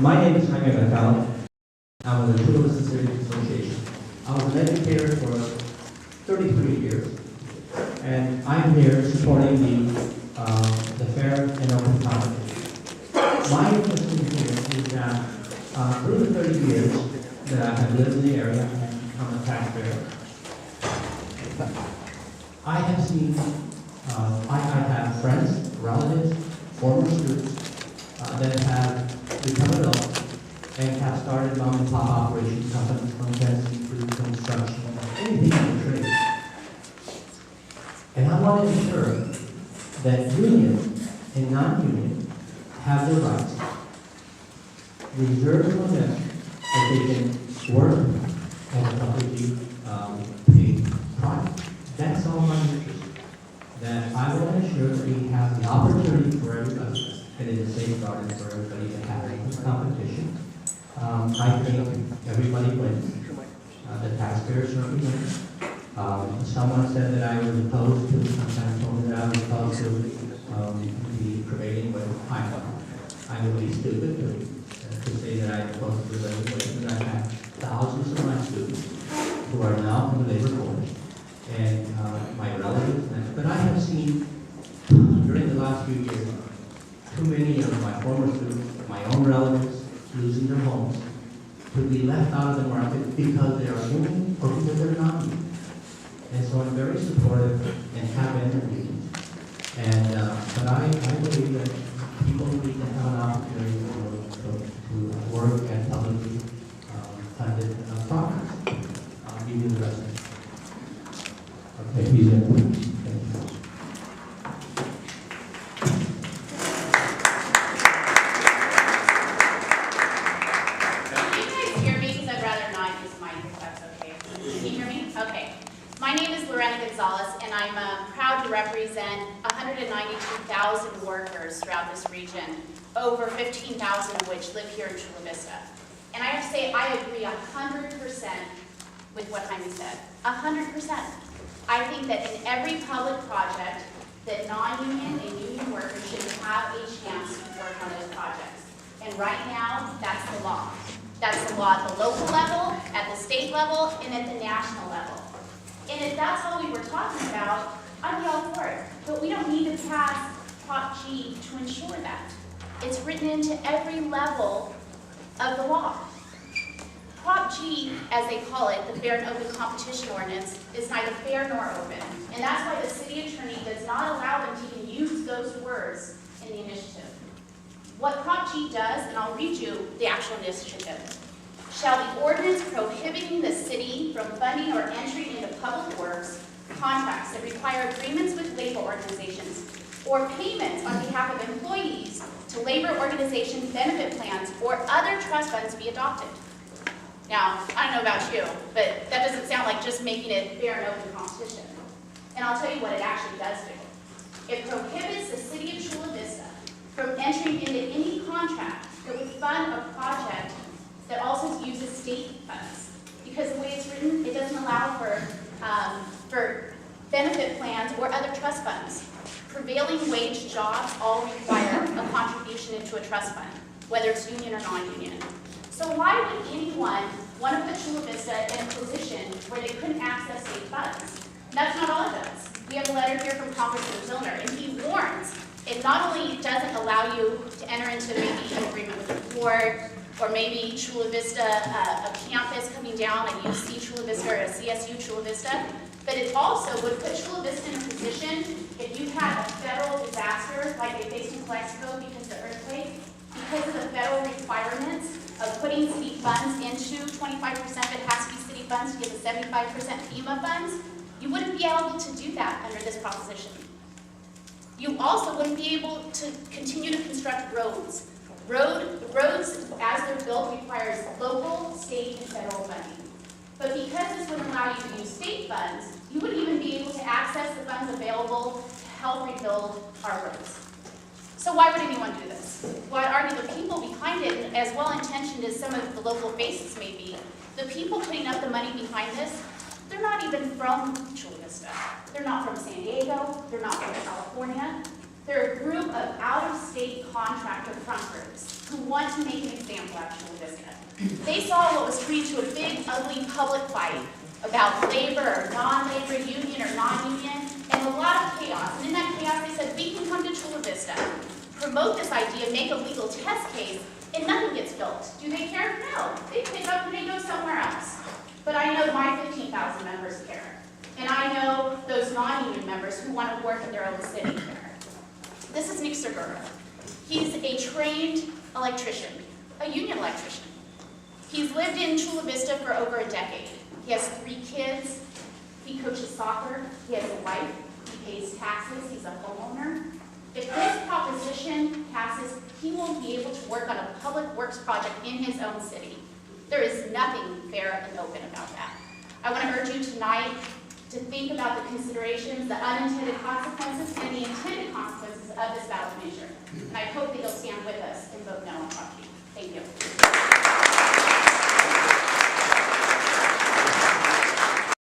My name is Jaime Mercado. I'm with the Chula Civic Association. I was an educator for 33 years, and I'm here supporting the fair and open competition. My interest in here is that through the 30 years that I have lived in the area and become a taxpayer, I have seen, I have friends, relatives, former students that have become adults and have started mom and pop operation companies from fencing through construction, anything in the trade. And I want to ensure that union and non-union have the rights reserved for them that they can work as a completely paid product. That's all my interest. That I will ensure that we have the opportunity for everybody, and it is safeguarded for everybody to have a competition. I think everybody wins. The taxpayers certainly win. Someone said that I was opposed to, sometimes told me that I was opposed to the prevailing way. I would be stupid to say that I'm opposed to the legislation. I have thousands of my students who are now in the labor force and my relatives. But I have seen during the last few years too many of my former students, my own relatives, losing their homes, to be left out of the market because they are union or because they're not union. And so I'm very supportive and have interviewed. And but I believe that people need to have an opportunity to work at publicly funded projects. I'll give you the rest. Okay, he's in. Thank you. My name is Lorena Gonzalez, and I'm proud to represent 192,000 workers throughout this region, over 15,000 of which live here in Chula Vista. And I have to say, I agree 100% with what Jaime said. 100%. I think that in every public project, that non-union and union workers should have a chance to work on those projects. And right now, that's the law. That's the law at the local level, at the state level, and at the national level. And if that's all we were talking about, I'd be all for it. But we don't need to pass Prop G to ensure that. It's written into every level of the law. Prop G, as they call it, the Fair and Open Competition Ordinance, is neither fair nor open. And that's why the city attorney does not allow them to even use those words in the initiative. What Prop G does, and I'll read you the actual initiative. Shall the ordinance prohibiting the city from funding or entering into public works contracts that require agreements with labor organizations or payments on behalf of employees to labor organization benefit plans or other trust funds be adopted? Now, I don't know about you, but that doesn't sound like just making it fair and open competition. And I'll tell you what it actually does do. It prohibits the city of Chula Vista from entering into any contract that would fund a project that also uses state funds. Because the way it's written, it doesn't allow for benefit plans or other trust funds. Prevailing wage jobs all require a contribution into a trust fund, whether it's union or non-union. So why would anyone want to put Chula Vista in a position where they couldn't access state funds? And that's not all it does. We have a letter here from Congressman Zillner, and he warns it not only doesn't allow you to enter into maybe an agreement with the board, or maybe Chula Vista, a campus coming down, like UC Chula Vista or a CSU Chula Vista, but it also would put Chula Vista in a position if you had a federal disaster like they faced in Calexico because of the earthquake, because of the federal requirements of putting city funds into 25% of it has to be city funds to get the 75% FEMA funds, you wouldn't be able to do that under this proposition. You also wouldn't be able to continue to construct roads. Roads, as they're built, requires local, state, and federal funding. But because this would allow you to use state funds, you wouldn't even be able to access the funds available to help rebuild our roads. So why would anyone do this? Well, I'd argue the people behind it, and as well-intentioned as some of the local faces may be, the people putting up the money behind this, they're not even from Chula Vista. They're not from San Diego. They're not from California. They're a group of out-of-state contractor front groups who want to make an example out of Chula Vista. They saw what was turning into a big, ugly public fight about labor or non-labor, union or non-union, and a lot of chaos. And in that chaos, they said, we can come to Chula Vista, promote this idea, make a legal test case, and nothing gets built. Do they care? No. They pick up and they go somewhere else. But I know my 15,000 members care. And I know those non-union members who want to work in their own city care. This is Nick Segura. He's a trained electrician, a union electrician. He's lived in Chula Vista for over a decade. He has 3 kids. He coaches soccer. He has a wife. He pays taxes. He's a homeowner. If this proposition passes, he won't be able to work on a public works project in his own city. There is nothing fair and open about that. I want to urge you tonight to think about the considerations, the unintended consequences, and the intended consequences of this ballot measure. And I hope that you'll stand with us and vote no on Prop